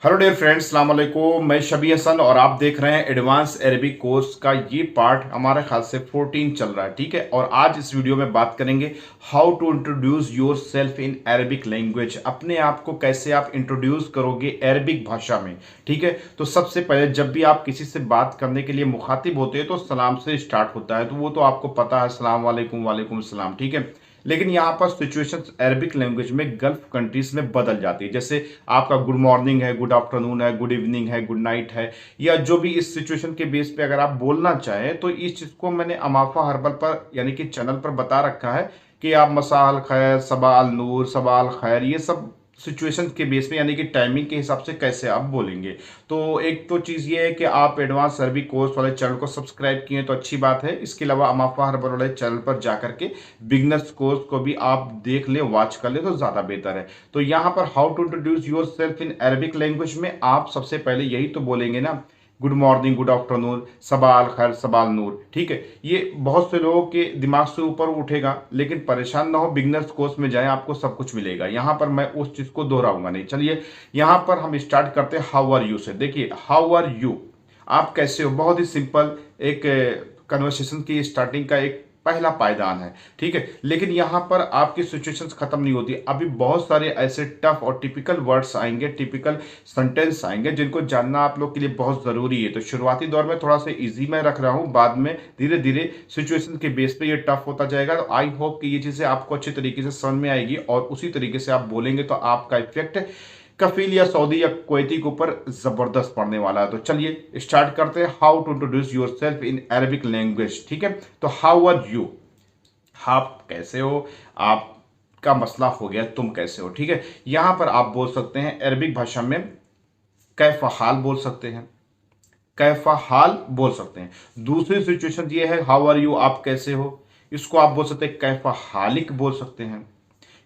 Hello dear friends, अस्सलाम वालेकुम। मैं शबी हसन और आप देख रहे हैं एडवांस अरबिक कोर्स का ये पार्ट हमारे ख्याल से 14 चल रहा है। ठीक है, और आज इस वीडियो में बात करेंगे how to introduce yourself in Arabic language. अपने आप को कैसे आप इंट्रोड्यूस करोगे अरबिक भाषा में। ठीक है, तो सबसे पहले जब भी आप किसी से बात करने के लिए मुखातिब होते हैं तो सलाम से स्टार्ट होता है, तो वो तो आपको पता है, अस्सलाम वालेकुम, वालेकुम सलाम। ठीक है, लेकिन यहाँ पर सिचुएशन अरबिक लैंग्वेज में गल्फ कंट्रीज में बदल जाती है। जैसे आपका गुड मॉर्निंग है, गुड आफ्टरनून है, गुड इवनिंग है, गुड नाइट है, या जो भी इस सिचुएशन के बेस पे अगर आप बोलना चाहें तो इस चीज़ को मैंने अमाफा हर्बल पर यानी कि चैनल पर बता रखा है कि आप मसा अल खैर, सबा अल नूर, सबा अल खैर, ये सब सिचुएशन के बेस पे यानी कि टाइमिंग के हिसाब से कैसे आप बोलेंगे। तो एक तो चीज़ ये है कि आप एडवांस अरबी कोर्स वाले चैनल को सब्सक्राइब किए तो अच्छी बात है। इसके अलावा अमाफा हर्बल वाले चैनल पर जाकर के बिगनर्स कोर्स को भी आप देख ले, वॉच कर ले तो ज़्यादा बेहतर है। तो यहाँ पर how to introduce yourself in Arabic language में आप सबसे पहले यही तो बोलेंगे ना, गुड मॉर्निंग, गुड आफ्टरनून, सबाल खैर, सबाल नूर। ठीक है, ये बहुत से लोगों के दिमाग से ऊपर उठेगा, लेकिन परेशान ना हो, बिगनर्स कोर्स में जाएं, आपको सब कुछ मिलेगा। यहाँ पर मैं उस चीज़ को दोहराऊंगा नहीं। चलिए यहाँ पर हम स्टार्ट करते हैं हाउ आर यू से। देखिए, हाउ आर यू, आप कैसे हो, बहुत ही सिंपल एक कन्वर्सेशन की स्टार्टिंग का एक पहला पायदान है। ठीक है, लेकिन यहाँ पर आपकी सिचुएशंस खत्म नहीं होती। अभी बहुत सारे ऐसे टफ और टिपिकल वर्ड्स आएंगे, टिपिकल सेंटेंस आएंगे, जिनको जानना आप लोग के लिए बहुत ज़रूरी है। तो शुरुआती दौर में थोड़ा सा इजी मैं रख रहा हूँ, बाद में धीरे धीरे सिचुएशन के बेस पे ये टफ होता जाएगा। तो आई होप कि ये चीज़ें आपको अच्छी तरीके से समझ में आएगी और उसी तरीके से आप बोलेंगे तो आपका इफेक्ट कफील या सऊदी या कुवैती के ऊपर जबरदस्त पड़ने वाला है। तो चलिए स्टार्ट करते हैं, how to introduce yourself in Arabic language. ठीक है, तो हाउ आर यू, आप कैसे हो, आपका मसला हो गया, तुम कैसे हो। ठीक है, यहां पर आप बोल सकते हैं अरबिक भाषा में कैफ हाल बोल सकते हैं, कैफा हाल बोल सकते हैं। दूसरी सिचुएशन ये है हाउ आर यू, आप कैसे हो, इसको आप बोल सकते हैं कैफा हालिक बोल सकते हैं,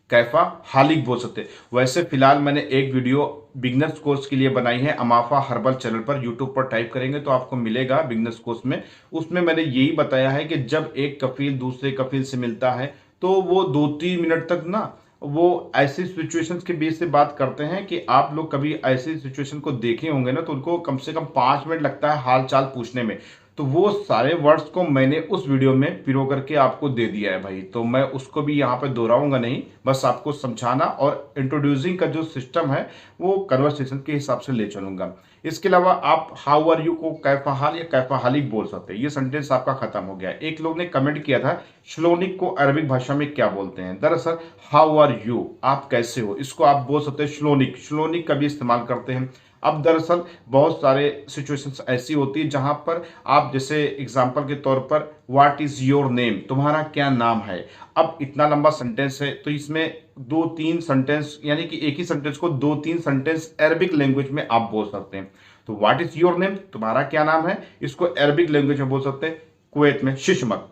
कैफा हालिक बोल सकते हैं। वैसे फिलहाल मैंने एक वीडियो बिगनर्स कोर्स के लिए बनाई है, अमाफा हर्बल चैनल पर, यूट्यूब पर टाइप करेंगे तो आपको मिलेगा बिगनर्स कोर्स में। उसमें मैंने यही बताया है कि जब एक कफील दूसरे कफील से मिलता है तो वो 2-3 मिनट तक ना वो ऐसी सिचुएशंस के बेस से बात करते हैं कि आप लोग कभी ऐसी सिचुएशन को देखे होंगे ना, तो उनको कम से कम 5 मिनट लगता है हाल चाल पूछने में। तो वो सारे वर्ड्स को मैंने उस वीडियो में पिरो करके आपको दे दिया है भाई, तो मैं उसको भी यहाँ पे दोहराऊंगा नहीं, बस आपको समझाना और इंट्रोड्यूसिंग का जो सिस्टम है वो कन्वर्सेशन के हिसाब से ले चलूंगा। इसके अलावा आप हाउ आर यू को कैफा हाल या कैफा हालिक बोल सकते हैं। ये सेंटेंस आपका खत्म हो गया। एक लोग ने कमेंट किया था श्लोनिक को अरबिक भाषा में क्या बोलते हैं। दरअसल हाउ आर यू, आप कैसे हो, इसको आप बोल सकते हैं श्लोनिक, श्लोनिक का भी इस्तेमाल करते हैं। अब दरअसल बहुत सारे सिचुएशंस ऐसी होती है जहां पर आप जैसे एग्जांपल के तौर पर व्हाट इज योर नेम, तुम्हारा क्या नाम है। अब इतना लंबा सेंटेंस है तो इसमें 2-3 सेंटेंस यानी कि एक ही सेंटेंस को 2-3 सेंटेंस अरबिक लैंग्वेज में आप बोल सकते हैं। तो व्हाट इज योर नेम, तुम्हारा क्या नाम है, इसको अरबिक लैंग्वेज में बोल सकते हैं कुवैत में शिशमक,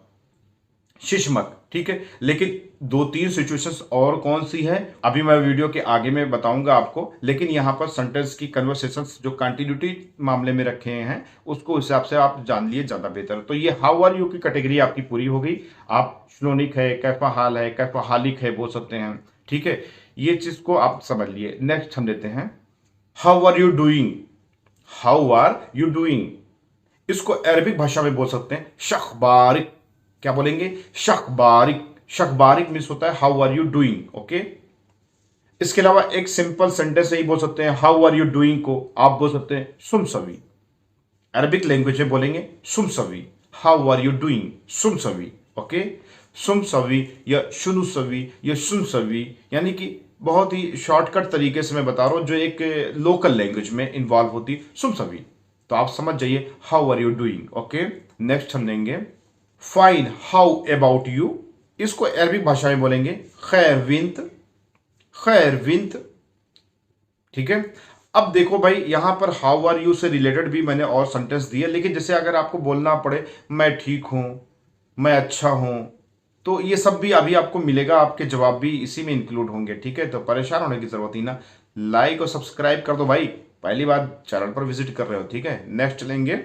शिशमक। ठीक है, लेकिन 2-3 सिचुएशंस और कौन सी है अभी मैं वीडियो के आगे में बताऊंगा आपको, लेकिन यहां पर सेंटेंस की कन्वर्सेशंस जो कंटिन्यूटी मामले में रखे हैं उसको हिसाब से आप जान लिए ज्यादा बेहतर है। तो ये हाउ आर यू की कैटेगरी आपकी पूरी हो गई। आप श्लोनिक है, कैफा हाल है, कैफा हालिक है बोल सकते हैं। ठीक है, ये चीज को आप समझ लिए। नेक्स्ट हम लेते हैं how are you doing, how are you doing, इसको अरबिक भाषा में बोल सकते हैं शखबारिक। क्या बोलेंगे, शखबारिक। शखबारिक मीन्स होता है how are you doing. Okay, इसके अलावा एक सिंपल सेंटेंस यही बोल सकते हैं हाउ आर यू डूइंग को आप बोल सकते हैं सुमसवी। अरबिक लैंग्वेज में बोलेंगे सुमसवी, हाउ आर यू डूइंग, सुमसवी। ओके, सुमसवी या शुनुसवी या सुनसवी, यानी कि बहुत ही शॉर्टकट तरीके से मैं बता रहा हूं जो एक लोकल लैंग्वेज में इन्वॉल्व होती, सुमसवी। तो आप समझ जाइए how are you doing. Okay, next हम लेंगे फाइन, हाउ अबाउट यू, इसको अरबिक भाषा में बोलेंगे खैर विंत, खैर विंत। ठीक है, अब देखो भाई यहां पर हाउ आर यू से रिलेटेड भी मैंने और सेंटेंस दिए, लेकिन जैसे अगर आपको बोलना पड़े मैं ठीक हूं, मैं अच्छा हूं, तो ये सब भी अभी आपको मिलेगा, आपके जवाब भी इसी में इंक्लूड होंगे। ठीक है, तो परेशान होने की जरूरत ही ना, लाइक और सब्सक्राइब कर दो भाई, पहली बार चैनल पर विजिट कर रहे हो। ठीक है, नेक्स्ट लेंगे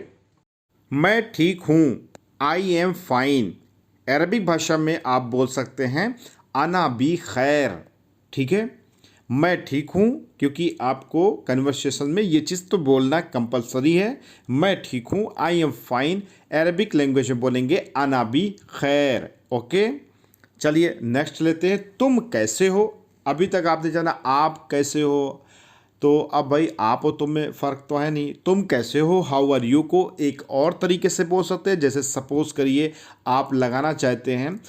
मैं ठीक हूं, आई एम फाइन। अरबिक भाषा में आप बोल सकते हैं अना बी खैर। ठीक है, मैं ठीक हूँ, क्योंकि आपको कन्वर्सेशन में ये चीज़ तो बोलना कंपलसरी है। मैं ठीक हूँ, I am fine. Arabic language में बोलेंगे अना बी खैर। ओके, चलिए नेक्स्ट लेते हैं, तुम कैसे हो। अभी तक आपने जाना आप कैसे हो, तो अब भाई आप और तुम में फ़र्क तो है नहीं। तुम कैसे हो, हाउ आर यू को एक और तरीके से बोल सकते हैं। जैसे सपोज करिए आप लगाना चाहते हैं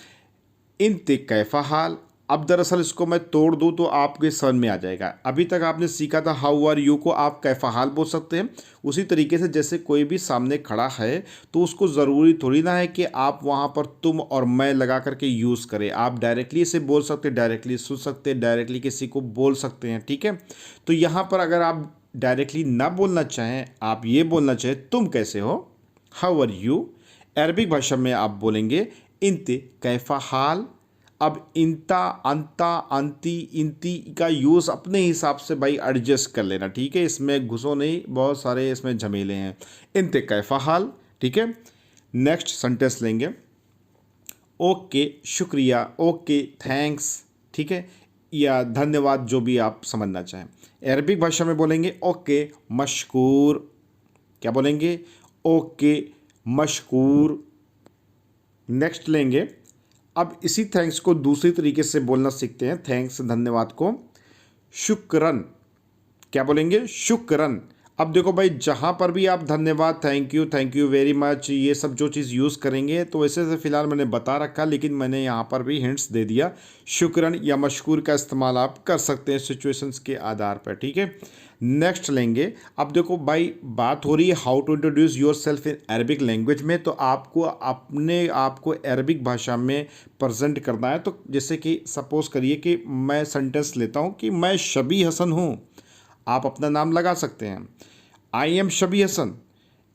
इंत कैफा हाल। अब दरअसल इसको मैं तोड़ दूं तो आपके समझ में आ जाएगा। अभी तक आपने सीखा था हाउ आर यू को आप कैफा हाल बोल सकते हैं। उसी तरीके से जैसे कोई भी सामने खड़ा है तो उसको ज़रूरी थोड़ी ना है कि आप वहाँ पर तुम और मैं लगा करके यूज़ करें। आप डायरेक्टली इसे बोल सकते हैं, डायरेक्टली सुन सकते हैं, डायरेक्टली किसी को बोल सकते हैं। ठीक है, तो यहाँ पर अगर आप डायरेक्टली ना बोलना चाहें, आप ये बोलना चाहें तुम कैसे हो, हाउ आर यू। अरबिक भाषा में आप बोलेंगे इंत कैफा हाल। अब इंता, अंता, अंती, इंती का यूज़ अपने हिसाब से भाई एडजस्ट कर लेना। ठीक है, इसमें घुसो नहीं, बहुत सारे इसमें झमेले हैं। इंत कैफा हाल। ठीक है, नेक्स्ट सेंटेंस लेंगे, ओके शुक्रिया, ओके थैंक्स। ठीक है, या धन्यवाद, जो भी आप समझना चाहें। अरबिक भाषा में बोलेंगे ओके मशकूर। क्या बोलेंगे, ओके मशकूर। नेक्स्ट लेंगे, अब इसी थैंक्स को दूसरी तरीके से बोलना सीखते हैं। थैंक्स धन्यवाद को शुक्रन। क्या बोलेंगे, शुक्रन। अब देखो भाई, जहाँ पर भी आप धन्यवाद, थैंक यू वेरी मच, ये सब जो चीज़ यूज़ करेंगे तो वैसे से फ़िलहाल मैंने बता रखा, लेकिन मैंने यहाँ पर भी हिंट्स दे दिया। शुक्रन या मशकूर का इस्तेमाल आप कर सकते हैं सिचुएशंस के आधार पर। ठीक है, नेक्स्ट लेंगे। अब देखो भाई, बात हो रही है how to introduce yourself in Arabic language में, तो आपको अपने आप को अरबिक भाषा में प्रेजेंट करना है। तो जैसे कि सपोज़ करिए कि मैं सेंटेंस लेता हूँ कि मैं शबी हसन हूँ। आप अपना नाम लगा सकते हैं, I am Shabi Hasan.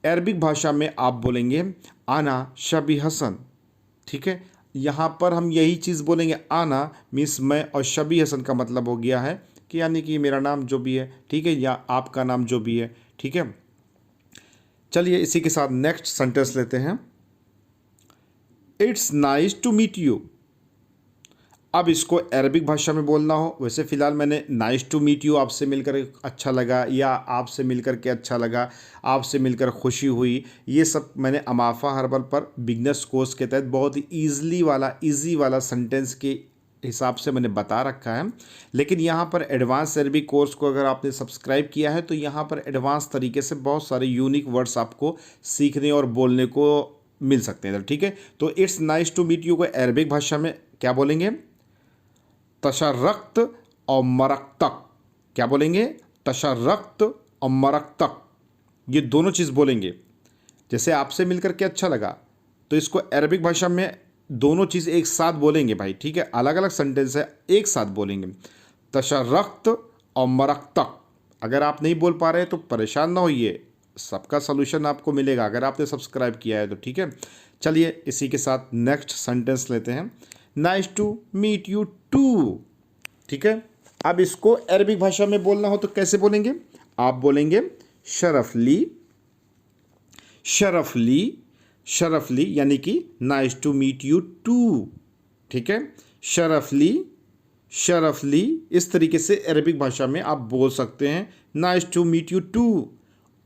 Arabic भाषा में आप बोलेंगे आना शबी हसन। ठीक है, यहाँ पर हम यही चीज़ बोलेंगे, आना मीन्स मैं, और शबी हसन का मतलब हो गया है कि यानी कि मेरा नाम जो भी है। ठीक है, या आपका नाम जो भी है। ठीक है, चलिए इसी के साथ नेक्स्ट सेंटेंस लेते हैं, it's nice to meet you. अब इसको अरबिक भाषा में बोलना हो, वैसे फ़िलहाल मैंने नाइस टू मीट यू, आपसे मिलकर अच्छा लगा, या आपसे मिलकर के अच्छा लगा, आपसे मिलकर खुशी हुई, ये सब मैंने अमाफा हर्बल पर बिगनर्स कोर्स के तहत बहुत ही ईजी वाला सेंटेंस के हिसाब से मैंने बता रखा है। लेकिन यहाँ पर एडवांस अरबिक कोर्स को अगर आपने सब्सक्राइब किया है तो यहाँ पर एडवांस तरीके से बहुत सारे यूनिक वर्ड्स आपको सीखने और बोलने को मिल सकते हैं। ठीक है, तो it's nice to meet you को अरबिक भाषा में क्या बोलेंगे, तशर्रक्त और मरक्तक। क्या बोलेंगे, तशर्रक्त और मरक्तक, ये दोनों चीज़ बोलेंगे। जैसे आपसे मिलकर के अच्छा लगा, तो इसको अरबिक भाषा में दोनों चीज़ एक साथ बोलेंगे भाई। ठीक है, अलग अलग सेंटेंस है, एक साथ बोलेंगे, तशर्रक्त और मरक्तक। अगर आप नहीं बोल पा रहे तो परेशान ना होइए, सबका सलूशन आपको मिलेगा अगर आपने सब्सक्राइब किया है तो। ठीक है, चलिए इसी के साथ नेक्स्ट सेंटेंस लेते हैं, nice to meet you too. ठीक है, अब इसको अरबिक भाषा में बोलना हो तो कैसे बोलेंगे, आप बोलेंगे शरफली। शरफली, शरफली यानी कि nice to meet you too. ठीक है, शरफली, शरफली, इस तरीके से अरबिक भाषा में आप बोल सकते हैं, nice to meet you too.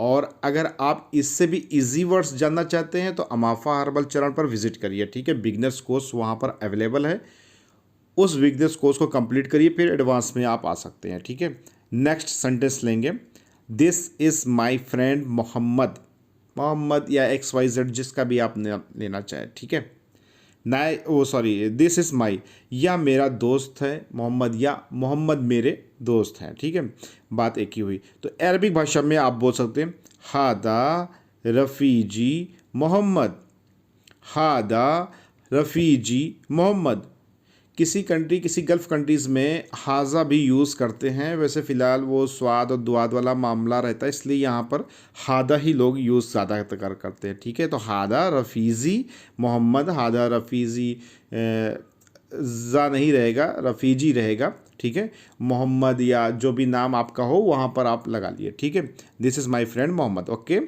और अगर आप इससे भी इजी वर्ड्स जानना चाहते हैं तो अमाफा हर्बल चरण पर विजिट करिए। ठीक है, बिगनर्स कोर्स वहाँ पर अवेलेबल है, उस बिगनर्स कोर्स को कंप्लीट करिए, फिर एडवांस में आप आ सकते हैं। ठीक है, नेक्स्ट सेंटेंस लेंगे, this is my friend Mohammed. Mohammed या XYZ जिसका भी आप लेना चाहें। ठीक है, दिस इज़ माई, या मेरा दोस्त है मोहम्मद, या मोहम्मद मेरे दोस्त हैं। ठीक है, बात एक ही हुई। तो अरबिक भाषा में आप बोल सकते हैं हादा रफ़ीजी मोहम्मद। हादा रफ़ीजी मोहम्मद। किसी गल्फ़ कंट्रीज़ में हाजा भी यूज़ करते हैं, वैसे फ़िलहाल वो स्वाद और दुआद वाला मामला रहता है, इसलिए यहाँ पर हादा ही लोग यूज़ ज़्यादा करते हैं। ठीक है, तो हादा रफ़ीज़ी मोहम्मद, हादा रफ़ीज़ी ज़ा नहीं रहेगा, रफ़ीजी रहेगा। ठीक है, मोहम्मद या जो भी नाम आपका हो वहाँ पर आप लगा लिए। ठीक है, this is my friend Mohammed. Okay,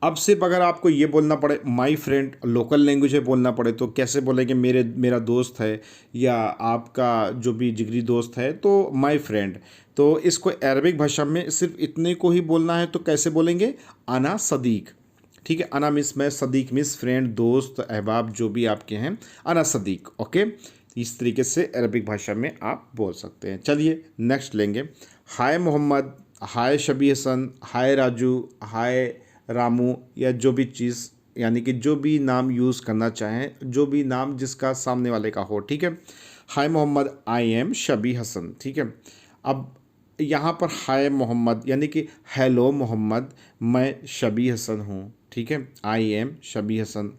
अब सिर्फ अगर आपको ये बोलना पड़े माय फ्रेंड, लोकल लैंग्वेज में बोलना पड़े तो कैसे बोलेंगे, मेरा दोस्त है या आपका जो भी जिगरी दोस्त है तो माय फ्रेंड। तो इसको अरबिक भाषा में सिर्फ इतने को ही बोलना है तो कैसे बोलेंगे, अना सदीक। ठीक है, अना मिस मैं, सदीक मिस फ्रेंड, दोस्त, अहबाब जो भी आपके हैं, अना सदीक। ओके, इस तरीके से अरबिक भाषा में आप बोल सकते हैं। चलिए नेक्स्ट लेंगे। हाय मोहम्मद, हाय शबी हसन, हाय राजू, हाय रामू, या जो भी चीज़ यानी कि जो भी नाम यूज़ करना चाहें, जो भी नाम जिसका सामने वाले का हो। ठीक है, हाय मोहम्मद, आई एम शबी हसन। ठीक है, अब यहाँ पर हाय मोहम्मद यानी कि हेलो मोहम्मद, मैं शबी हसन हूँ। ठीक है, आई एम शबी हसन।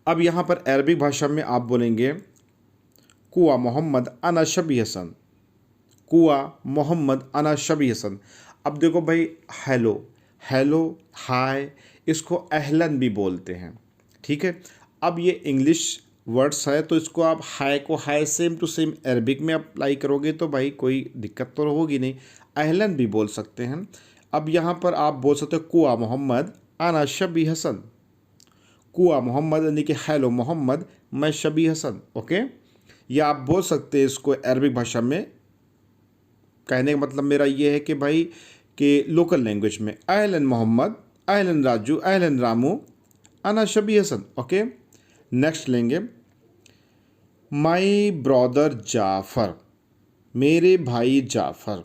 अब यहाँ पर अरबिक भाषा में आप बोलेंगे कुआ मोहम्मद अना शबी हसन, कुआ मोहम्मद अना शबी हसन। अब देखो भाई, हेलो, हेलो, हाय, इसको अहलन भी बोलते हैं। ठीक है, अब ये इंग्लिश वर्ड्स है तो इसको आप हाय को हाय सेम टू सेम अरबिक में अप्लाई करोगे तो भाई कोई दिक्कत तो होगी नहीं, अहलन भी बोल सकते हैं। अब यहाँ पर आप बोल सकते हो कुआ मोहम्मद अना शबी हसन, कुआ मोहम्मद यानी कि हेलो मोहम्मद, मैं शबी हसन। ओके, या आप बोल सकते हैं इसको अरबिक भाषा में, कहने का मतलब मेरा ये है कि भाई कि लोकल लैंग्वेज में अहलन मोहम्मद, अहलन राजू, अहलन रामू, अना शबी हसन। ओके, नेक्स्ट लेंगे। माई ब्रदर जाफ़र, मेरे भाई जाफ़र।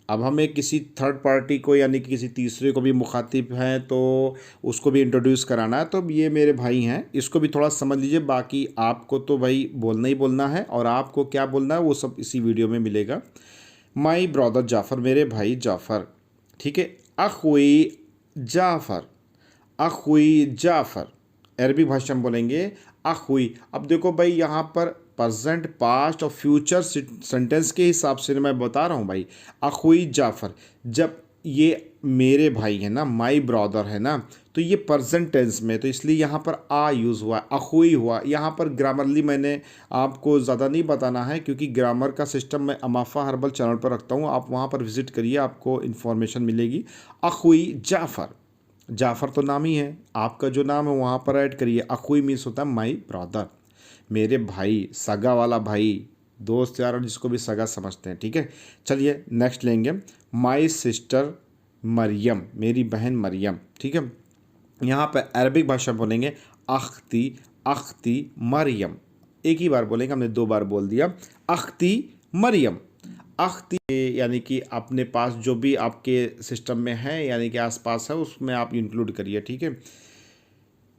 अब हमें किसी थर्ड पार्टी को यानी कि किसी तीसरे को भी मुखातिब हैं तो उसको भी इंट्रोड्यूस कराना है, तो ये मेरे भाई हैं, इसको भी थोड़ा समझ लीजिए। बाकी आपको तो भाई बोलना ही बोलना है और आपको क्या बोलना है वो सब इसी वीडियो में मिलेगा। माई ब्रदर जाफ़र, मेरे भाई जाफ़र। ठीक है, अखुई जाफ़र, अखुई जाफ़र, अरबी भाषा में बोलेंगे अखुई। अब देखो भाई यहाँ पर प्रेजेंट, पास्ट और फ्यूचर सेंटेंस के हिसाब से मैं बता रहा हूँ भाई। अखुई जाफ़र, जब ये मेरे भाई है ना, माई ब्रदर है ना, तो ये प्रेजेंट टेंस में, तो इसलिए यहाँ पर आ यूज़ हुआ, अखुई हुआ। यहाँ पर ग्रामरली मैंने आपको ज़्यादा नहीं बताना है क्योंकि ग्रामर का सिस्टम मैं अमाफा हर्बल चैनल पर रखता हूँ, आप वहाँ पर विज़िट करिए, आपको इन्फॉर्मेशन मिलेगी। अखुई जाफ़र, जाफ़र तो नाम ही है, आपका जो नाम है वहाँ पर ऐड करिए। अखुई मीन्स होता है माई ब्रदर, मेरे भाई, सगा वाला भाई, दोस्त यार जिसको भी सगा समझते हैं। ठीक है, चलिए नेक्स्ट लेंगे। माई सिस्टर मरियम, मेरी बहन मरियम। ठीक है, यहाँ पर अरबिक भाषा बोलेंगे अख्ती, अख्ती मरियम। एक ही बार बोलेंगे, हमने 2 बार बोल दिया, अख्ती मरियम। अख्ती यानी कि अपने पास जो भी आपके सिस्टम में है यानी कि आसपास है उसमें आप इंक्लूड करिए। ठीक है,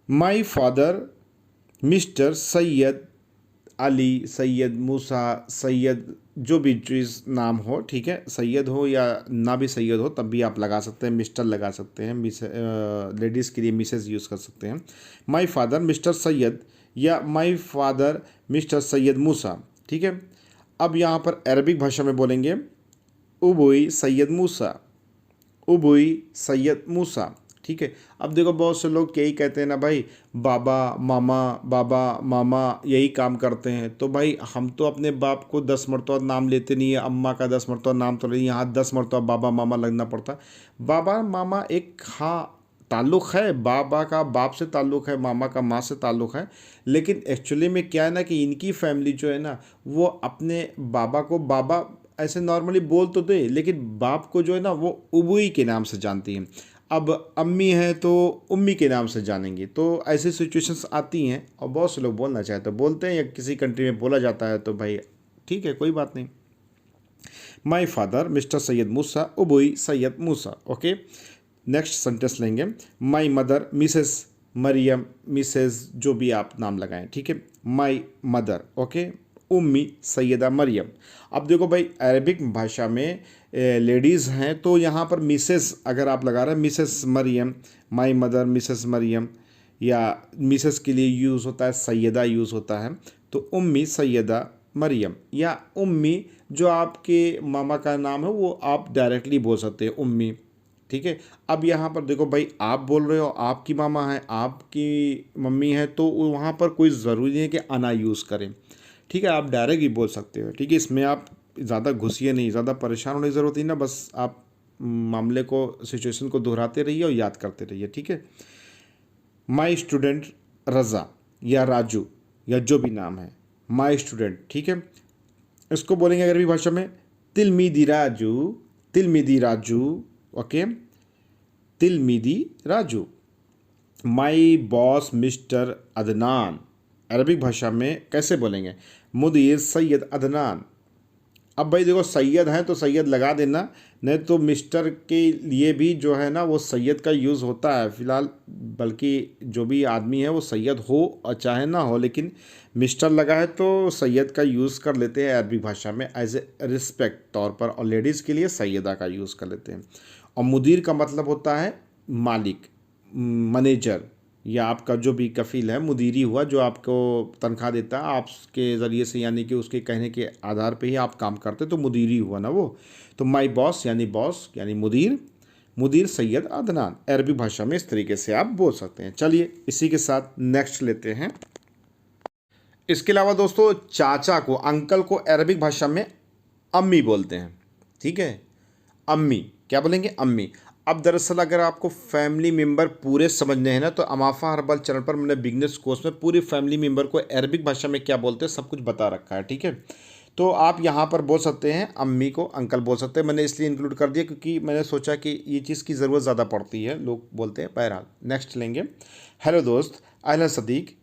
my father mister Syed Ali, Syed Musa, Syed जो भी चीज़ नाम हो। ठीक है, सैयद हो या ना भी सैयद हो तब भी आप लगा सकते हैं, मिस्टर लगा सकते हैं, लेडीज़ के लिए मिसेस यूज़ कर सकते हैं। माई फादर मिस्टर सैयद या माई फादर मिस्टर सैयद मूसा। ठीक है, अब यहाँ पर अरबिक भाषा में बोलेंगे उबुई सैयद मूसा, उबुई सैयद मूसा। ठीक है, अब देखो बहुत से लोग यही कहते हैं ना भाई, बाबा मामा, बाबा मामा यही काम करते हैं, तो भाई हम तो अपने बाप को 10 मरतबा नाम लेते नहीं है, अम्मा का 10 मरतबा नाम तो नहीं, यहाँ 10 मरतबा बाबा मामा लगना पड़ता है। बाबा मामा एक हाँ ताल्लुक़ है, बाबा का बाप से ताल्लुक़ है, मामा का माँ से ताल्लुक़ है, लेकिन एक्चुअली में क्या है ना कि इनकी फैमिली जो है ना वो अपने बाबा को बाबा ऐसे नॉर्मली बोल तो दे, लेकिन बाप को जो है ना वो उबुई के नाम से जानती हैं। अब अम्मी है तो उम्मी के नाम से जानेंगी, तो ऐसी सिचुएशंस आती हैं और बहुत से लोग बोलना चाहते हैं बोलते हैं, या किसी कंट्री में बोला जाता है तो भाई ठीक है, कोई बात नहीं। My father mister Syed Musa, उबुई Syed Musa. Okay, next sentence लेंगे। My mother Mrs Mariyam, missus जो भी आप नाम लगाएं। ठीक है, माई मदर। ओके, उम्मी सैयदा मरियम। अब देखो भाई अरबिक भाषा में लेडीज़ हैं तो यहाँ पर मिसेस अगर आप लगा रहे हैं, Mrs Mariam, my mother Mrs Mariam, या मिसेस के लिए यूज़ होता है सैयदा यूज़ होता है, तो उम्मी सैयदा मरियम, या उम्मी जो आपके मामा का नाम है वो आप डायरेक्टली बोल सकते हैं उम्मी। ठीक है, अब यहाँ पर देखो भाई आप बोल रहे हो, आपकी मामा है, आपकी मम्मी है, तो वहाँ पर कोई ज़रूरी नहीं है कि अना यूज़ करें। ठीक है, आप डायरेक्ट ही बोल सकते हो। ठीक है, इसमें आप ज़्यादा घुसिए नहीं, ज़्यादा परेशान होने की ज़रूरत नहीं ना, बस आप मामले को, सिचुएशन को दोहराते रहिए और याद करते रहिए, ठीक है। माई स्टूडेंट रज़ा या राजू या जो भी नाम है, माई स्टूडेंट, ठीक है। इसको बोलेंगे अरबी भाषा में तिलमीदी राजू, तिलमीदी राजू, ओके, तिलमीदी राजू। My boss mister Adnan, Arabic भाषा में कैसे बोलेंगे, मुदीर सैयद अदनान। अब भाई देखो सैयद हैं तो सैयद लगा देना, नहीं तो मिस्टर के लिए भी जो है ना वो सैयद का यूज़ होता है फ़िलहाल, बल्कि जो भी आदमी है वो सैयद हो और चाहे ना हो, लेकिन मिस्टर लगा है तो सैयद का यूज़ कर लेते हैं अरबी भाषा में एज ए रिस्पेक्ट तौर पर, और लेडीज़ के लिए सैयदा का यूज़ कर लेते हैं। और मुदीर का मतलब होता है मालिक, मैनेजर, या आपका जो भी कफ़ील है, मुदीरी हुआ जो आपको तनख्वाह देता है आपके ज़रिए से, यानी कि उसके कहने के आधार पे ही आप काम करते, तो मुदीरी हुआ ना वो। तो माई बॉस यानी मुदीर, मुदीर सैयद अदनान, अरबी भाषा में इस तरीके से आप बोल सकते हैं। चलिए इसी के साथ नेक्स्ट लेते हैं। इसके अलावा दोस्तों चाचा को, अंकल को अरबिक भाषा में अम्मी बोलते हैं, ठीक है। अम्मी क्या बोलेंगे, अम्मी। अब दरअसल अगर आपको फैमिली मेम्बर पूरे समझने हैं ना, तो अमाफा हर्बल चैनल पर मैंने बिगनेस कोर्स में पूरी फैमिली मेम्बर को अरबिक भाषा में क्या बोलते हैं सब कुछ बता रखा है, ठीक है। तो आप यहाँ पर बोल सकते हैं अम्मी को अंकल बोल सकते हैं, मैंने इसलिए इंक्लूड कर दिया क्योंकि मैंने सोचा कि ये चीज़ की ज़रूरत ज़्यादा पड़ती है, लोग बोलते हैं। बहरहाल नेक्स्ट लेंगे। हेलो दोस्त, अहला सदीक,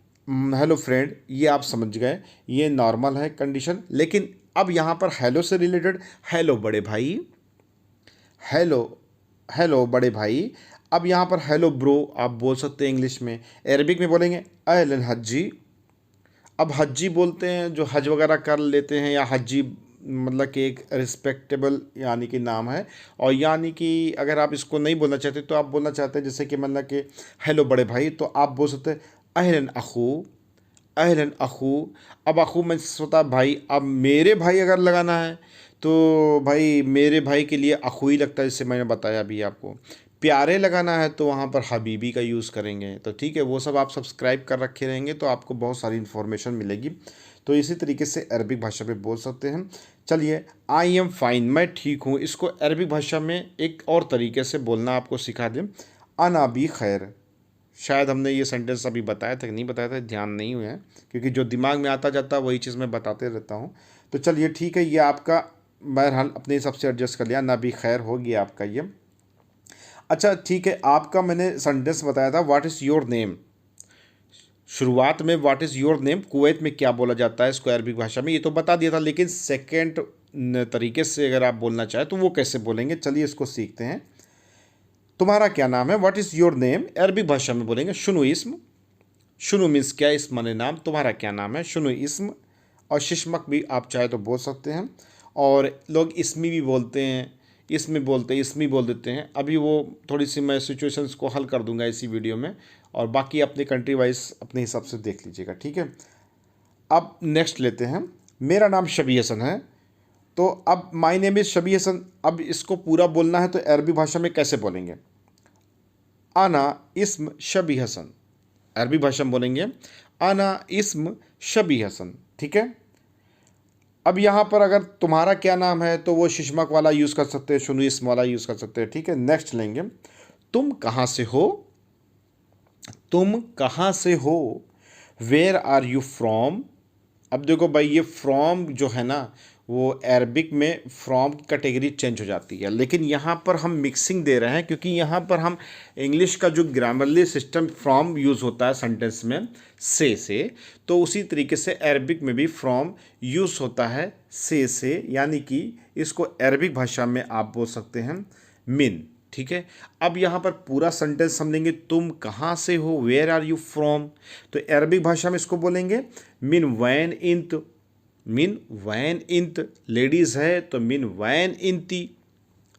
हेलो फ्रेंड, ये आप समझ गए, ये नॉर्मल है कंडीशन। लेकिन अब यहाँ पर हेलो से रिलेटेड, हेलो बड़े भाई, हेलो, हेलो बड़े भाई। अब यहाँ पर हेलो ब्रो आप बोल सकते हैं इंग्लिश में। अरबिक में बोलेंगे अहलन हज्जी। अब हज्जी बोलते हैं जो हज वगैरह कर लेते हैं, या हज्जी मतलब कि एक रिस्पेक्टेबल यानी कि नाम है। और यानी कि अगर आप इसको नहीं बोलना चाहते तो आप बोलना चाहते हैं जैसे कि मतलब कि हेलो बड़े भाई, तो आप बोल सकते हैं अहलन अखू, अहलन अखू। अब अखू में होता भाई, अब मेरे भाई अगर लगाना है तो भाई मेरे भाई के लिए अखू ही लगता है, जैसे मैंने बताया अभी आपको। प्यारे लगाना है तो वहाँ पर हबीबी का यूज़ करेंगे, तो ठीक है। वो सब आप सब्सक्राइब कर रखे रहेंगे तो आपको बहुत सारी इन्फॉर्मेशन मिलेगी। तो इसी तरीके से अरबिक भाषा में बोल सकते हैं। चलिए, आई एम फाइन, मैं ठीक हूँ, इसको अरबिक भाषा में एक और तरीके से बोलना आपको सिखा दें, अना भी खैर। शायद हमने ये सेंटेंस अभी बताया था कि नहीं बताया था, ध्यान नहीं हुआ है, क्योंकि जो दिमाग में आता जाता है वही चीज़ मैं बताते रहता हूँ। तो चलिए ठीक है, ये आपका बहरहाल अपने हिसाब से एडजस्ट कर लिया, ना भी खैर हो गया आपका ये। अच्छा ठीक है, आपका मैंने सेंटेंस बताया था व्हाट इज़ योर नेम। शुरुआत में what is your name Kuwait में क्या बोला जाता है इसको अरबिक भाषा में, ये तो बता दिया था। लेकिन सेकेंड तरीके से अगर आप बोलना चाहें तो वो कैसे बोलेंगे, चलिए इसको सीखते हैं। तुम्हारा क्या नाम है, what is your name, Arabic भाषा में बोलेंगे शुनु इस्म। शुनु मीन्स क्या, इस्म माने नाम, तुम्हारा क्या नाम है, शुनु इस्म। और शिशमक भी आप चाहे तो बोल सकते हैं। और लोग इसमी भी बोलते हैं, इसमें बोलते हैं, इसमी बोल देते हैं। अभी वो थोड़ी सी मैं सिचुएशंस को हल कर दूंगा इसी वीडियो में, और बाकी अपने कंट्री वाइज अपने हिसाब से देख लीजिएगा, ठीक है। अब नेक्स्ट लेते हैं, मेरा नाम शबी हसन है। तो अब माय नेम इज़ शबी हसन, अब इसको पूरा बोलना है तो अरबी भाषा में कैसे बोलेंगे, आना इस्म शबी हसन। अरबी भाषा में बोलेंगे आना इस्म शबी हसन, ठीक है। अब यहाँ पर अगर तुम्हारा क्या नाम है तो वो शिशमक वाला यूज़ कर सकते हैं, शुनु इस्म वाला यूज़ कर सकते हैं, ठीक है। नेक्स्ट लेंगे, तुम कहाँ से हो, तुम कहाँ से हो, वेयर आर यू फ्रॉम। अब देखो भाई ये फ्रॉम जो है ना वो अरबिक में फ्रॉम की कैटेगरी चेंज हो जाती है, लेकिन यहाँ पर हम मिक्सिंग दे रहे हैं क्योंकि यहाँ पर हम इंग्लिश का जो ग्रामरली सिस्टम फ्रॉम यूज़ होता है सेंटेंस में से, तो उसी तरीके से अरबिक में भी फ्रॉम यूज़ होता है से, यानी कि इसको अरबिक भाषा में आप बोल सकते हैं मिन, ठीक है। अब यहाँ पर पूरा सेंटेंस हम लेंगे, तुम कहाँ से हो, वेयर आर यू फ्रॉम। तो अरबिक भाषा में इसको बोलेंगे मिन वैन इंत, मिन वैन इंत, लेडीज़ है तो मिन वैन इंती,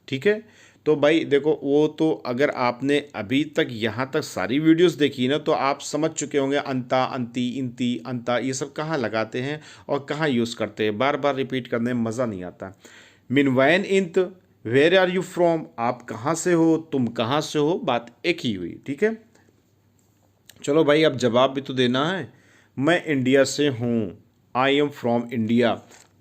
ठीक है। तो भाई देखो वो तो अगर आपने अभी तक यहाँ तक सारी वीडियोस देखी ना तो आप समझ चुके होंगे अंता, अंती, इंती, अंता ये सब कहाँ लगाते हैं और कहाँ यूज़ करते हैं। बार बार रिपीट करने में मज़ा नहीं आता। मिन वैन इंत, वेयर आर यू फ्रॉम, आप कहाँ से हो, तुम कहाँ से हो, बात एक ही हुई, ठीक है। चलो भाई अब जवाब भी तो देना है। मैं इंडिया से हूँ, आई एम फ्रॉम इंडिया।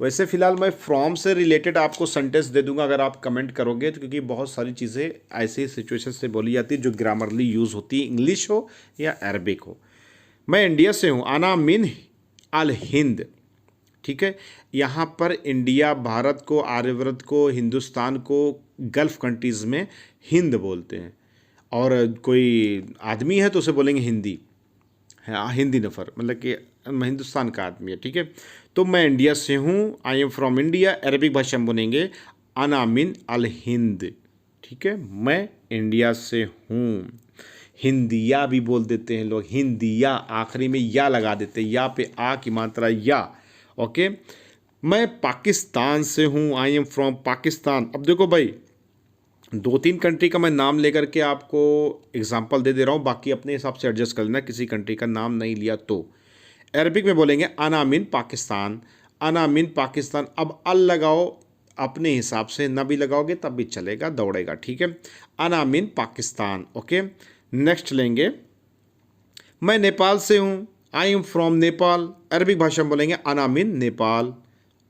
वैसे फ़िलहाल मैं फ्रॉम से रिलेटेड आपको सेंटेंस दे दूंगा अगर आप कमेंट करोगे तो, क्योंकि बहुत सारी चीज़ें ऐसी सिचुएशन से बोली जाती है जो ग्रामरली यूज़ होती है, इंग्लिश हो या अरबिक हो। मैं इंडिया से हूँ, आना मिन अल हिंद। ठीक है, यहाँ पर इंडिया, भारत को, आर्यव्रत को, हिंदुस्तान को, गल्फ़ कंट्रीज़ में हिंद बोलते हैं। और कोई आदमी है तो उसे बोलेंगे हिंदी, हाँ हिंदी नफ़र, मतलब कि हिंदुस्तान का आदमी है। ठीक है, तो मैं इंडिया से हूँ, I am from India. Arabic भाषा में बोलेंगे अना मिन अल हिंद। ठीक है, मैं इंडिया से हूँ। हिंदिया भी बोल देते हैं लोग, हिंदिया, आखिरी में या लगा देते हैं, या पे आ की मात्रा या। ओके, मैं पाकिस्तान से हूँ, आई एम फ्रॉम पाकिस्तान। अब देखो भाई, 2-3 कंट्री का मैं नाम लेकर के आपको एग्जांपल दे दे रहा हूँ, बाकी अपने हिसाब से एडजस्ट कर लेना, किसी कंट्री का नाम नहीं लिया तो। अरबिक में बोलेंगे अना मिन पाकिस्तान, अना मिन पाकिस्तान। अब अल लगाओ अपने हिसाब से, ना भी लगाओगे तब भी चलेगा, दौड़ेगा। ठीक है, अना मिन पाकिस्तान। ओके, नेक्स्ट लेंगे, मैं नेपाल से हूँ, I am from Nepal. Arabic भाषा में बोलेंगे अना मिन नेपाल,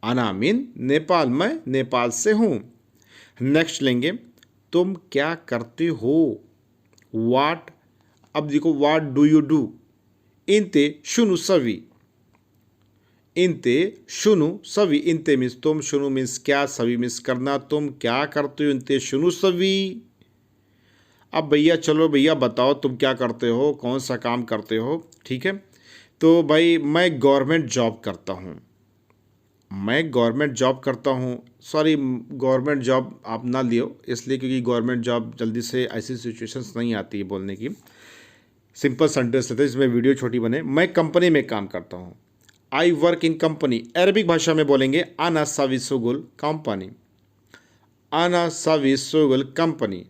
अना मिन नेपाल, मैं नेपाल से हूँ। नेक्स्ट लेंगे, तुम क्या करते हो, वाट। अब देखो, वाट डू यू डू, इनते शुनु सवी, इनते शुनु सवी। इनते मीन्स तुम, शुनु मीन्स क्या, सवी मीन्स करना। तुम क्या करते हो, इनते शुनु सवी। अब भैया चलो भैया बताओ तुम क्या करते हो, कौन सा काम करते हो। ठीक है, तो भाई मैं गवर्नमेंट जॉब करता हूँ, मैं गवर्नमेंट जॉब करता हूँ। सॉरी, गवर्नमेंट जॉब आप ना लियो, इसलिए क्योंकि गवर्नमेंट जॉब जल्दी से ऐसी सिचुएशंस नहीं आती है बोलने की। सिंपल सेंटेंस लेते हैं जिसमें वीडियो छोटी बने। मैं कंपनी में काम करता हूँ, I work in company. Arabic भाषा में बोलेंगे आना साविसुगुल कंपनी, आना साविसुगुल कंपनी।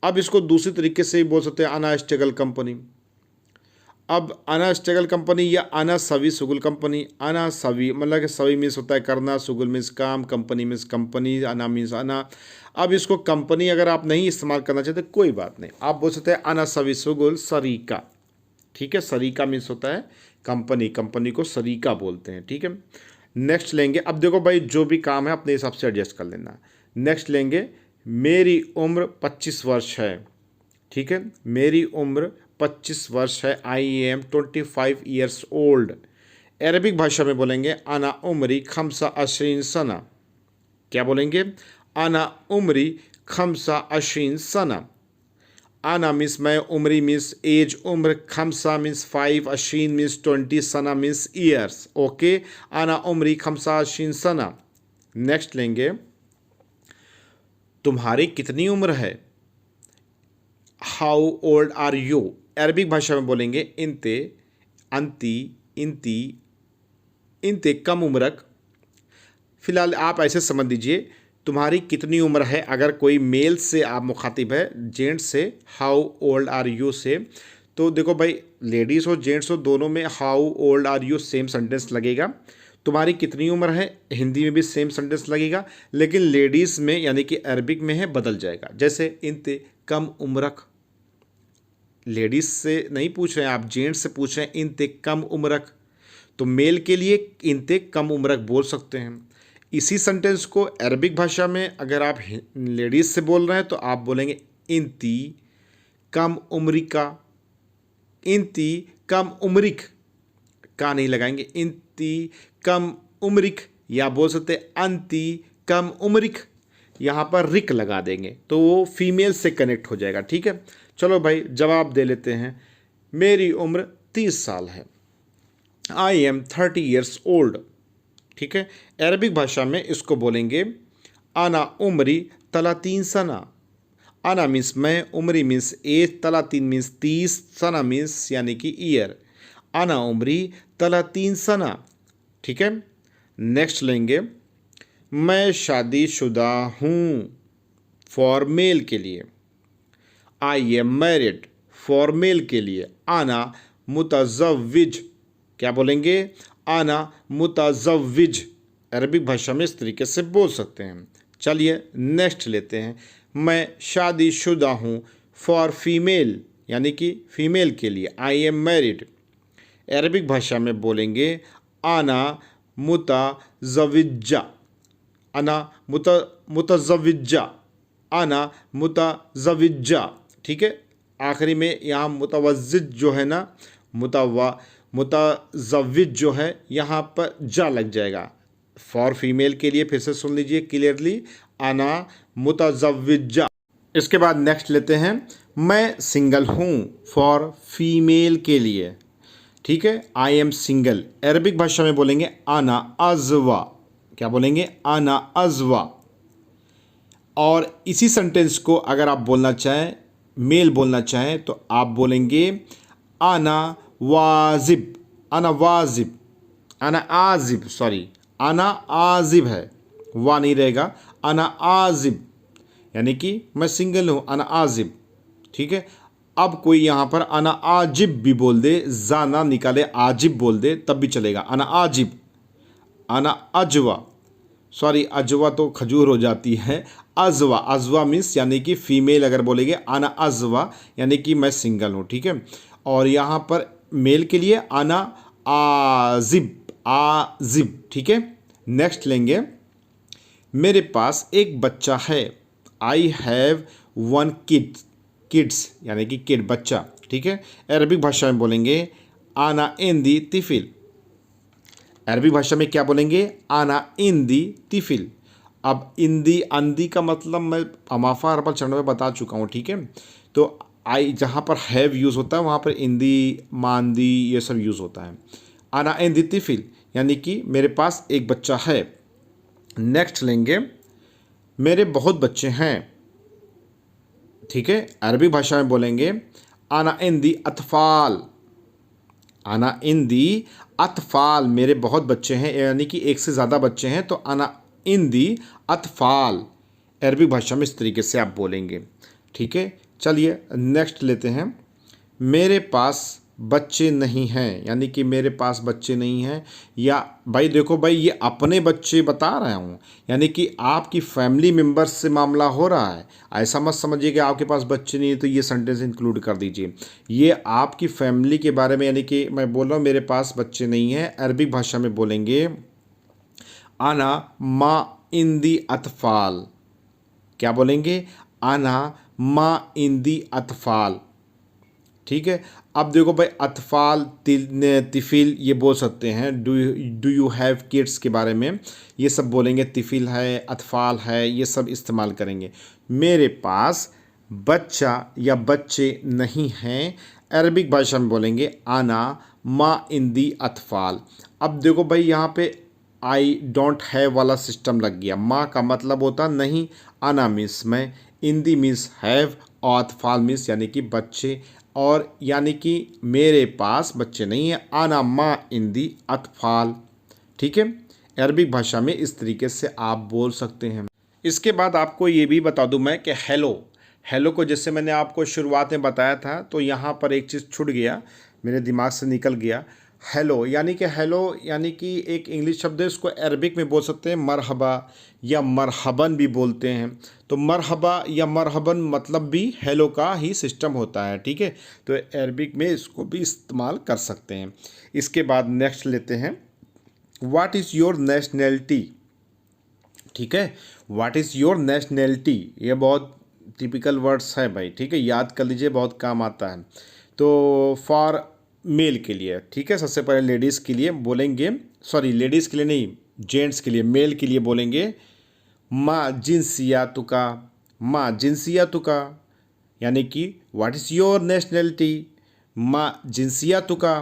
अब इसको दूसरी तरीके से भी बोल सकते हैं, आना स्टेगल कंपनी। अब अना स्टेगल कंपनी या अना सवी सुगुल कंपनी। अना सवी मतलब कि सवी मीन्स होता है करना, सुगुल मीन्स काम, कंपनी मीन्स कंपनी, अना मीन्स अना। अब इसको कंपनी अगर आप नहीं इस्तेमाल करना चाहते कोई बात नहीं, आप बोल सकते हैं अना सवी सुगुल सरीका। ठीक है, सरीका मीन्स होता है कंपनी, कंपनी को सरीका बोलते हैं। ठीक है, नेक्स्ट लेंगे, अब देखो भाई जो भी काम है अपने हिसाब से एडजस्ट कर लेना। नेक्स्ट लेंगे, मेरी उम्र 25 वर्ष है। ठीक है, मेरी उम्र 25 वर्ष है, I am 25 years old. Arabic भाषा में बोलेंगे आना उम्री खमसा अशरीन सना। क्या बोलेंगे, आना उम्री खमसा अशरीन सना। आना मीन्स मैं, उम्री मीन्स एज, उम्र, खमसा मीन्स 5, अशरीन मीन्स 20, सना मीन्स ईयर्स। ओके, आना उम्री खमसा अशरीन सना। नेक्स्ट लेंगे, तुम्हारी कितनी उम्र है, how old are you. Arabic भाषा में बोलेंगे इंते, अंती, इंती, इंते कम उम्रक। फिलहाल आप ऐसे समझ लीजिए, तुम्हारी कितनी उम्र है, अगर कोई मेल से आप मुखातिब है, जेंट्स से हाउ ओल्ड आर यू से, तो देखो भाई लेडीज़ हो जेंट्स हो दोनों में how old are you same sentence लगेगा। तुम्हारी कितनी उम्र है हिंदी में भी सेम सेंटेंस लगेगा, लेकिन लेडीज़ में यानी कि अरबिक में है बदल जाएगा। जैसे इंते कम उम्रक, लेडीज़ से नहीं पूछ रहे हैं आप, जेंट्स से पूछ रहे हैं इंते कम उम्रक, तो मेल के लिए इंते कम उम्रक बोल सकते हैं। इसी सेंटेंस को अरबिक भाषा में अगर आप लेडीज़ से बोल रहे हैं तो आप बोलेंगे इंती कम उम्रिका, इंती कम उम्रिक, का नहीं लगाएंगे, इंती कम उम्रिक, या बोल सकते अंती कम उम्रिक, यहाँ पर रिक लगा देंगे तो वो फीमेल से कनेक्ट हो जाएगा। ठीक है, चलो भाई जवाब दे लेते हैं। मेरी उम्र 30 साल है, आई एम 30 ईयर्स ओल्ड। ठीक है, अरबिक भाषा में इसको बोलेंगे आना उम्री 30 सना। आना मीन्स मैं, उम्री मीन्स एज, 30 मीन्स 30, सना मीन्स यानी कि ईयर। आना उम्री 30 सना। ठीक है, नेक्स्ट लेंगे, मैं शादीशुदा हूँ, फॉर मेल के लिए। I am married, for male के लिए। आना मुतज़व्विज, क्या बोलेंगे, आना मुतज़व्विज। अरबिक भाषा में इस तरीके से बोल सकते हैं। चलिए नेक्स्ट लेते हैं, मैं शादीशुदा हूँ, फॉर फीमेल यानी कि फीमेल के लिए। I am married. अरबिक भाषा में बोलेंगे आना मुतज़व्विजा, अना मुतज़व्विजा, अना मुतज़व्विजा। ठीक है, आखिरी में यहाँ मुतवज़्ज़िज जो है ना, मुतज़व्विज जो है यहाँ पर जा लग जाएगा। फॉर फीमेल के लिए फिर से सुन लीजिए क्लियरली, अना मुतज़व्विजा। इसके बाद नेक्स्ट लेते हैं, मैं सिंगल हूँ, फॉर फीमेल के लिए। ठीक है, आई एम सिंगल। अरबिक भाषा में बोलेंगे आना अज़वा। क्या बोलेंगे? आना अज़वा। और इसी सेंटेंस को अगर आप बोलना चाहें, मेल बोलना चाहें, तो आप बोलेंगे आना वाजिब। आना वाजिब, आना आजिब, सॉरी, आना आजिब है, वाह नहीं रहेगा, आना आजिब, यानी कि मैं सिंगल हूँ, अना आजिब। ठीक है, अब कोई यहाँ पर अना आजिब भी बोल दे, जाना निकाले आजिब बोल दे तब भी चलेगा, अना आजिब। अना अजवा, सॉरी अजवा तो खजूर हो जाती है, अजवा, अजवा मीन्स यानी कि फीमेल अगर बोलेंगे अना अजवा यानी कि मैं सिंगल हूँ। ठीक है, और यहाँ पर मेल के लिए अना आजिब, आजिब। ठीक है, नेक्स्ट लेंगे, मेरे पास एक बच्चा है, I have one kid, kids यानी कि किड, बच्चा। ठीक है, अरबिक भाषा में बोलेंगे आना इंदी तिफिल। अरबी भाषा में क्या बोलेंगे? आना इंदी तिफिल। अब इंदी अंदी का मतलब मैं अमाफा अरबल चरणों में बता चुका हूँ। ठीक है, तो आई जहाँ पर हैव यूज़ होता है वहाँ पर इंदी, मांदी ये सब यूज़ होता है। आना इंदी तिफिल यानी कि मेरे पास एक बच्चा है। नेक्स्ट लेंगे, मेरे बहुत बच्चे हैं। ठीक है, अरबी भाषा में बोलेंगे आना इंदी अतफाल। आना इंदी अतफाल, मेरे बहुत बच्चे हैं, यानी कि एक से ज़्यादा बच्चे हैं, तो आना इंदी अतफाल अरबी भाषा में इस तरीके से आप बोलेंगे। ठीक है, चलिए नेक्स्ट लेते हैं, मेरे पास बच्चे नहीं हैं, यानी कि मेरे पास बच्चे नहीं हैं, या भाई देखो भाई ये अपने बच्चे बता रहा हूँ, यानी कि आपकी फैमिली मेम्बर्स से मामला हो रहा है। ऐसा मत समझिए कि आपके पास बच्चे नहीं है तो ये सेंटेंस इंक्लूड कर दीजिए। ये आपकी फैमिली के बारे में, यानी कि मैं बोल रहा हूँ मेरे पास बच्चे नहीं हैं, अरबी भाषा में बोलेंगे आना मा इंदी अतफाल। क्या बोलेंगे? आना मा इंदी अतफाल। ठीक है, अब देखो भाई अतफाल, तिफिल ये बोल सकते हैं। डू यू हैव किड्स के बारे में ये सब बोलेंगे, तिफिल है, अतफाल है, ये सब इस्तेमाल करेंगे। मेरे पास बच्चा या बच्चे नहीं हैं, अरबिक भाषा में बोलेंगे आना मा इंदी अतफाल। अब देखो भाई यहाँ पे आई डोंट हैव वाला सिस्टम लग गया। माँ का मतलब होता नहीं, आना मीन्स मैं, इंदी मीन्स हैव, और अतफाल मीन्स यानी कि बच्चे, और यानी कि मेरे पास बच्चे नहीं हैं, आना मा इंदी अतफाल। ठीक है, अरबिक भाषा में इस तरीके से आप बोल सकते हैं। इसके बाद आपको ये भी बता दूं मैं कि हेलो, हेलो को जैसे मैंने आपको शुरुआत में बताया था, तो यहाँ पर एक चीज़ छूट गया, मेरे दिमाग से निकल गया। हेलो यानी कि एक इंग्लिश शब्द है, उसको अरबिक में बोल सकते हैं मरहबा या मरहबन भी बोलते हैं। तो मरहबा या मरहबन मतलब भी हेलो का ही सिस्टम होता है। ठीक है, तो अरबिक में इसको भी इस्तेमाल कर सकते हैं। इसके बाद नेक्स्ट लेते हैं, व्हाट इज़ योर नेशनैलिटी। ठीक है, व्हाट इज़ योर नेशनैलिटी, ये बहुत टिपिकल वर्ड्स है भाई। ठीक है, याद कर लीजिए, बहुत काम आता है। तो फॉर मेल के लिए, ठीक है, सबसे पहले लेडीज़ के लिए बोलेंगे, सॉरी लेडीज़ के लिए नहीं, जेंट्स के लिए, मेल के लिए बोलेंगे माँ जिनसियातुका, माँ जिनसियातुका, यानी कि व्हाट इज़ योर नेशनैलिटी, माँ जिनसियातुका।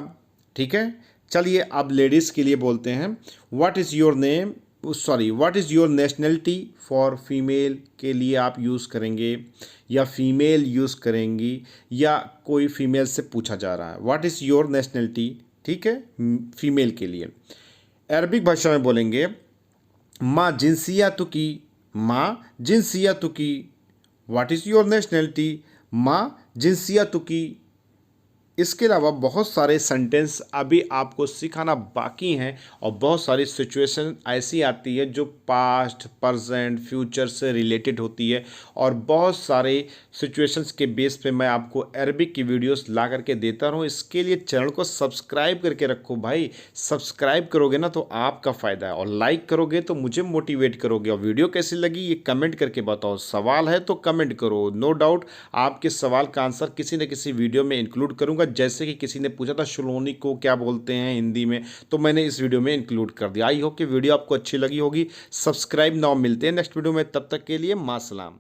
ठीक है, चलिए अब लेडीज़ के लिए बोलते हैं what is your name, sorry what is your nationality. For female के लिए आप यूज़ करेंगे या फीमेल यूज़ करेंगी, या कोई फीमेल से पूछा जा रहा है, व्हाट इज़ योर नेशनैलिटी। ठीक है, फीमेल के लिए अरबिक भाषा में बोलेंगे माँ जिनसियातुकी, माँ जिनसियातुकी, व्हाट इज़ योर नेशनैलिटी, माँ जिनसियातुकी। इसके अलावा बहुत सारे सेंटेंस अभी आपको सिखाना बाकी हैं और बहुत सारी सिचुएशन ऐसी आती है जो पास्ट, प्रेजेंट, फ्यूचर से रिलेटेड होती है और बहुत सारे सिचुएशंस के बेस पे मैं आपको अरबिक की वीडियोस ला करके देता रहूँ। इसके लिए चैनल को सब्सक्राइब करके रखो भाई। सब्सक्राइब करोगे ना तो आपका फ़ायदा है और लाइक करोगे तो मुझे मोटिवेट करोगे। और वीडियो कैसी लगी ये कमेंट करके बताओ। सवाल है तो कमेंट करो। नो डाउट आपके सवाल का आंसर किसी न किसी वीडियो में इंक्लूड करूंगा। जैसे कि किसी ने पूछा था शुलोनी को क्या बोलते हैं हिंदी में, तो मैंने इस वीडियो में इंक्लूड कर दिया। आई होप कि वीडियो आपको अच्छी लगी होगी। Subscribe now. मिलते हैं नेक्स्ट वीडियो में, तब तक के लिए मां सलाम।